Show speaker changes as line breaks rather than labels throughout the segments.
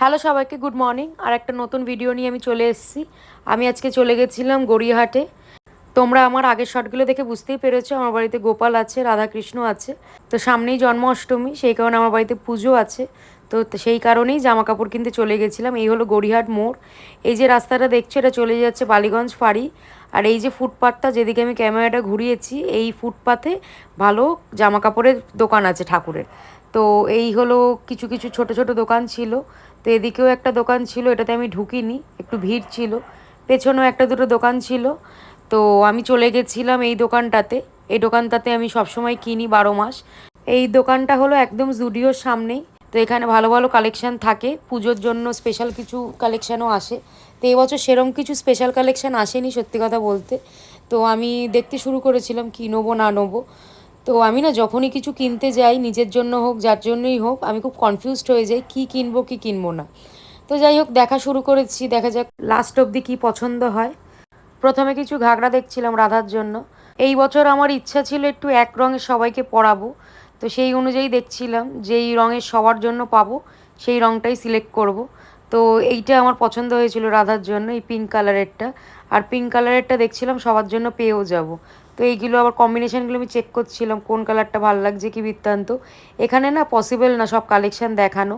Hello সবাইকে, good morning. আর একটা নতুন ভিডিও নিয়ে আমি চলে এসেছি। আমি আজকে চলে গেছিলাম গড়িয়াহাটে। তোমরা আমার আগের শর্টগুলো দেখে বুঝতেই পেরেছো আমার বাড়িতে গোপাল আছে, রাধাকৃষ্ণ আছে। তো সামনেই জন্মাষ্টমী, সেই কারণে আমার বাড়িতে পুজো আছে। তো সেই কারণেই জামা কাপড় কিনতে চলে গেছিলাম। এই হলো গড়িয়াহাট মোড়। এই যে রাস্তাটা দেখছো, এটা চলে যাচ্ছে বালিগঞ্জ ফাঁড়ি। আর এই যে ফুটপাথটা যেদিকে আমি ক্যামেরাটা ঘুরিয়েছি, এই ফুটপাথে ভালো জামা কাপড়ের দোকান আছে ঠাকুরের। তো এই হলো কিছু কিছু ছোট ছোট দোকান ছিল। তো এদিকেও একটা দোকান ছিল, এটাতে আমি ঢুকিনি, একটু ভিড় ছিল। পেছনেও একটা দুটো দোকান ছিল। তো আমি চলে গেছিলাম এই দোকানটাতে। এই দোকানটাতে আমি সবসময় কিনি 12 মাস। এই দোকানটা হলো একদম জুডিওর সামনেই। তো এখানে ভালো ভালো কালেকশান থাকে, পুজোর জন্য স্পেশাল কিছু কালেকশানও আসে। তো এবছর সেরম কিছু স্পেশাল কালেকশান আসেনি সত্যি কথা বলতে। তো আমি দেখতে শুরু করেছিলাম কী নেবো না নেবো। তো আমি না যখনই কিছু কিনতে যাই, নিজের জন্য হোক যার জন্যই হোক, আমি খুব কনফিউজড হয়ে যাই কী কিনবো কী কিনবো না। তো যাই হোক, দেখা শুরু করেছি, দেখা যাক লাস্ট অবধি কী পছন্দ হয়। প্রথমে কিছু ঘাগরা দেখছিলাম রাধার জন্য। এই বছর আমার ইচ্ছা ছিল একটু এক রঙের সবাইকে পরাবো। তো সেই অনুযায়ী দেখছিলাম যেই রঙের সবার জন্য পাবো সেই রঙটাই সিলেক্ট করব। তো এইটা আমার পছন্দ হয়েছিল রাধার জন্য, এই পিঙ্ক কালারেরটা। আর পিঙ্ক কালারেরটা দেখছিলাম সবার জন্য পেয়েও যাব। তো এইগুলো আবার কম্বিনেশানগুলো আমি চেক করছিলাম কোন কালারটা ভালো লাগছে কি বৃত্তান্ত। এখানে না পসিবল না সব কালেকশান দেখানো।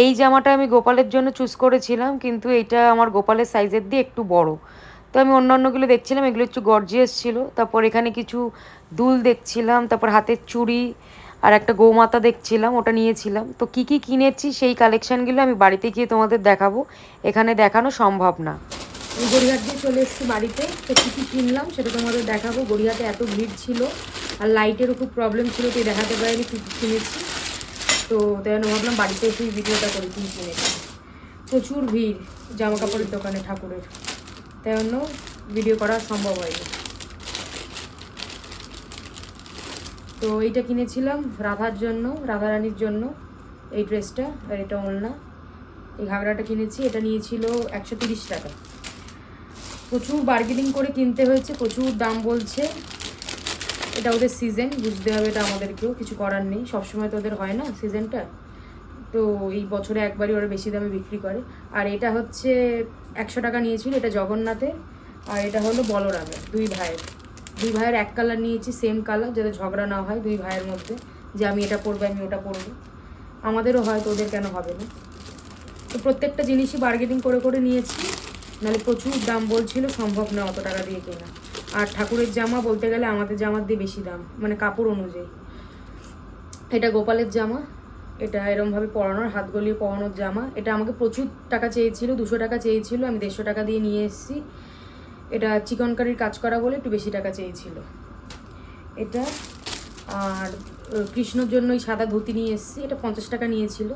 এই জামাটা আমি গোপালের জন্য চুজ করেছিলাম, কিন্তু এইটা আমার গোপালের সাইজের দিয়ে একটু বড়। তো আমি অন্যান্যগুলো দেখছিলাম, এগুলো একটু গর্জিয়াস ছিল। তারপর এখানে কিছু দুল দেখছিলাম, তারপর হাতের চুড়ি আর একটা গৌমাতা দেখছিলাম, ওটা নিয়েছিলাম। তো কী কী কিনেছি সেই কালেকশানগুলো আমি বাড়িতে গিয়ে তোমাদের দেখাবো, এখানে দেখানো সম্ভব না। আমি গড়িয়াহাট দিয়ে চলে এসেছি বাড়িতে। তো কী কী কিনলাম সেটা তোমাদের দেখাবো। গড়িয়াহাটে এত ভিড় ছিল আর লাইটেরও খুব প্রবলেম ছিল, তো দেখাতে পারিনি কী কী কিনেছি। তো তাই জন্য ভাবলাম বাড়িতে এসে ভিডিওটা করি কী কিনেছি। প্রচুর ভিড় জামা কাপড়ের দোকানে ঠাকুরের, তাই জন্য ভিডিও করা সম্ভব হয়নি। তো এইটা কিনেছিলাম রাধার জন্য, রাধারানীর জন্য এই ড্রেসটা। আর এটা ওড়না। এই ঘাগরাটা কিনেছি, এটা নিয়েছিল 130 টাকা। প্রচুর বার্গেনিং করে কিনতে হয়েছে, প্রচুর দাম বলছে। এটা ওদের সিজন, বুঝতে হবে এটা আমাদেরকেও, কিছু করার নেই, সবসময় তো ওদের হয় না সিজনটা। তো এই বছরে একবারই ওরা বেশি দামে বিক্রি করে। আর এটা হচ্ছে 100 টাকা নিয়েছিল, এটা জগন্নাথের। আর এটা হলো বলরামের, দুই ভাইয়ের এক কালার নিয়েছি, সেম কালার, যাতে ঝগড়া না হয় দুই ভাইয়ের মধ্যে যে আমি এটা পরবো আমি ওটা পরবো। আমাদেরও হয়, তো ওদের কেন হবে না। তো প্রত্যেকটা জিনিসই বার্গেনিং করে করে নিয়েছি, নাহলে প্রচুর দাম বলছিল, সম্ভব না অত টাকা দিয়ে কেনা। আর ঠাকুরের জামা বলতে গেলে আমাদের জামার দিয়ে বেশি দাম, মানে কাপড় অনুযায়ী। এটা গোপালের জামা, এটা এরমভাবে পরানোর, হাত গলিয়ে পরানোর জামা। এটা আমাকে প্রচুর টাকা চেয়েছিল, 200 টাকা চেয়েছিল, আমি 150 টাকা দিয়ে নিয়ে এসেছি। এটা চিকনকারির কাজ করা বলে একটু বেশি টাকা চেয়েছিল এটা। আর কৃষ্ণর জন্য ওই সাদা ধুতি নিয়ে এসেছি, এটা 50 টাকা নিয়েছিল।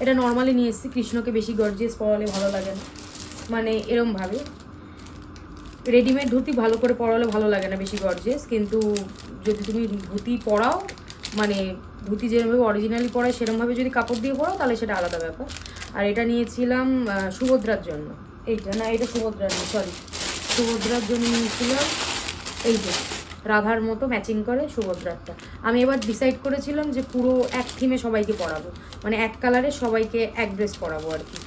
এটা নর্মালি নিয়ে এসেছি, কৃষ্ণকে বেশি গর্জিয়াস পরালে ভালো লাগে না, মানে এরমভাবে রেডিমেড ধুতি ভালো করে পরালে ভালো লাগে না বেশি গর্জিয়াস। কিন্তু যদি তুমি ধুতি পরাও, মানে ধুতি যেরকমভাবে অরিজিনালি পরায় সেরকমভাবে যদি কাপড় দিয়ে পরাও, তাহলে সেটা আলাদা ব্যাপার। আর এটা নিয়েছিলাম সুভদ্রার জন্য। এইটা না, এটা সুভদ্রার না, সরি, সুভদ্রার জন্য নিয়েছিলাম এই যে রাধার মতো ম্যাচিং করে সুভদ্রারটা। আমি এবার ডিসাইড করেছিলাম যে পুরো এক থিমে সবাইকে পরাবো, মানে এক কালারে সবাইকে এক ড্রেস পরাবো আর কি।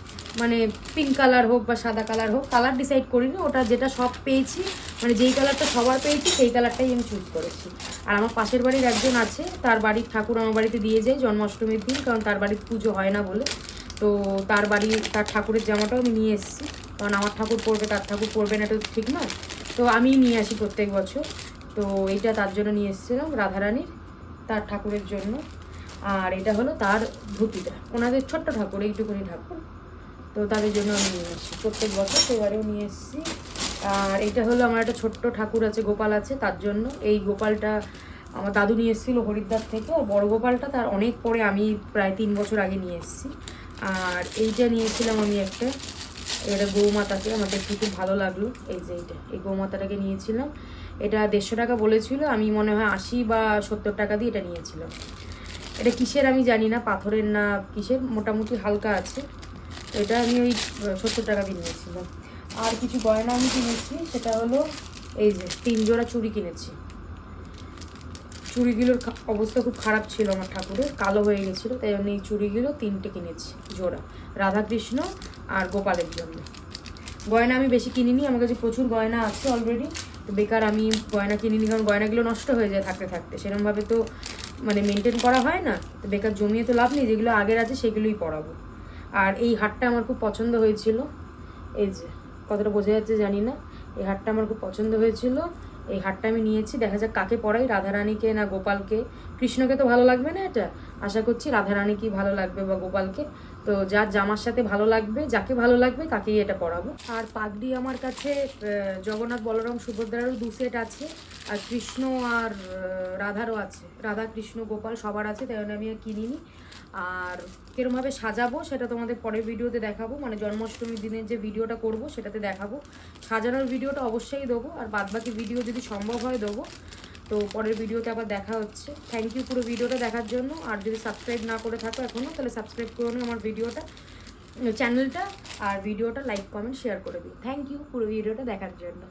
মানে পিঙ্ক কালার হোক বা সাদা কালার হোক, কালার ডিসাইড করিনি, ওটা যেটা সব পেয়েছি, মানে যেই কালারটা সবার পেয়েছি সেই কালারটাই আমি চুজ করেছি। আর আমার পাশের বাড়ির একজন আছে, তার বাড়ির ঠাকুর আমার বাড়িতে দিয়ে যায় জন্মাষ্টমীর দিন, কারণ তার বাড়িতে পুজো হয় না বলে। তো তার বাড়ি, তার ঠাকুরের জামাটাও আমি নিয়ে এসেছি, কারণ আমার ঠাকুর পরবে তার ঠাকুর পরবে না, এটা ঠিক নয়। তো আমি নিয়ে আসি প্রত্যেক বছর। তো এইটা তার জন্য নিয়ে এসেছিলাম, রাধারানীর, তার ঠাকুরের জন্য। আর এটা হলো তার ধুতিটা, ওনাদের ছোট্ট ঠাকুর, এইটুকুনি ঠাকুর, তো তাদের জন্য আমি নিয়ে এসেছি প্রত্যেক বছর, সেবারেও নিয়ে এসেছি। আর এটা হলো আমার একটা ছোট্ট ঠাকুর আছে, গোপাল আছে, তার জন্য। এই গোপালটা আমার দাদু নিয়ে এসেছিলো হরিদ্বার থেকে। আর বড় গোপালটা তার অনেক পরে, আমি প্রায় 3 বছর আগে নিয়ে এসেছি। আর এইটা নিয়েছিলাম আমি একটা, এটা গৌমাতাকে, আমার দেখতে খুব ভালো লাগলো। এই যে এইটা, এই গৌমাতাটাকে নিয়েছিলাম। এটা 150 টাকা বলেছিল, আমি মনে হয় 80 বা 70 টাকা দিয়ে এটা নিয়েছিলাম। এটা কিসের আমি জানি না, পাথরের না কিসের, মোটামুটি হালকা আছে। এটা আমি ওই 70 টাকা দিয়ে নিয়েছিলাম। আর কিছু গয়না আমি কিনেছি, সেটা হলো এই যে 3 জোড়া চুড়ি কিনেছি। চুড়িগুলোর অবস্থা খুব খারাপ ছিল আমার ঠাকুরের, কালো হয়ে গেছিলো, তাই জন্য এই চুড়িগুলো 3টে কিনেছি জোড়া, রাধাকৃষ্ণ আর গোপালের জন্য। গয়না আমি বেশি কিনিনি, আমার কাছে প্রচুর গয়না আছে অলরেডি, তো বেকার আমি গয়না কিনিনি, কারণ গয়নাগুলো নষ্ট হয়ে যায় থাকতে থাকতে, সেরকমভাবে তো মানে মেনটেন করা হয় না, তো বেকার জমিয়ে তো লাভ নেই, যেগুলো আগের আছে সেগুলোই পরাবো। আর এই হারটা আমার খুব পছন্দ হয়েছিল, এই যে কতটা বোঝা যাচ্ছে জানি না, এই হারটা আমার খুব পছন্দ হয়েছিল, এই হারটা আমি নিয়েছি, দেখা যাক কাকে পরাই, রাধারানীকে না গোপালকে। কৃষ্ণকে তো ভালো লাগবে না এটা, আশা করছি রাধারানীকেই ভালো লাগবে বা গোপালকে, তো যার জামার সাথে ভালো লাগবে, যাকে ভালো লাগবে তাকেই এটা পরাবো। আর পাগড়ি আমার কাছে জগন্নাথ বলরাম সুভদ্রারও 2 সেট আছে, আর কৃষ্ণ আর রাধারও আছে, রাধা কৃষ্ণ গোপাল সবার আছে, তাই জন্য আমি আর কিনিনি। আর কীরমভাবে সাজাবো সেটা তোমাদের পরের ভিডিওতে দেখাবো, মানে জন্মাষ্টমীর দিনের যে ভিডিওটা করব সেটাতে দেখাবো, সাজানোর ভিডিওটা অবশ্যই দেবো, আর বাদবাকি ভিডিও যদি সম্ভব হয় দেবো। তো পরের ভিডিওতে আবার দেখা হচ্ছে। থ্যাংক ইউ পুরো ভিডিওটা দেখার জন্য, আর যদি সাবস্ক্রাইব না করে থাকো এখনও, তাহলে সাবস্ক্রাইব করে নিও আমার ভিডিওটা, চ্যানেলটা, আর ভিডিওটা লাইক কমেন্ট শেয়ার করে দিও। থ্যাংক ইউ পুরো ভিডিওটা দেখার জন্য।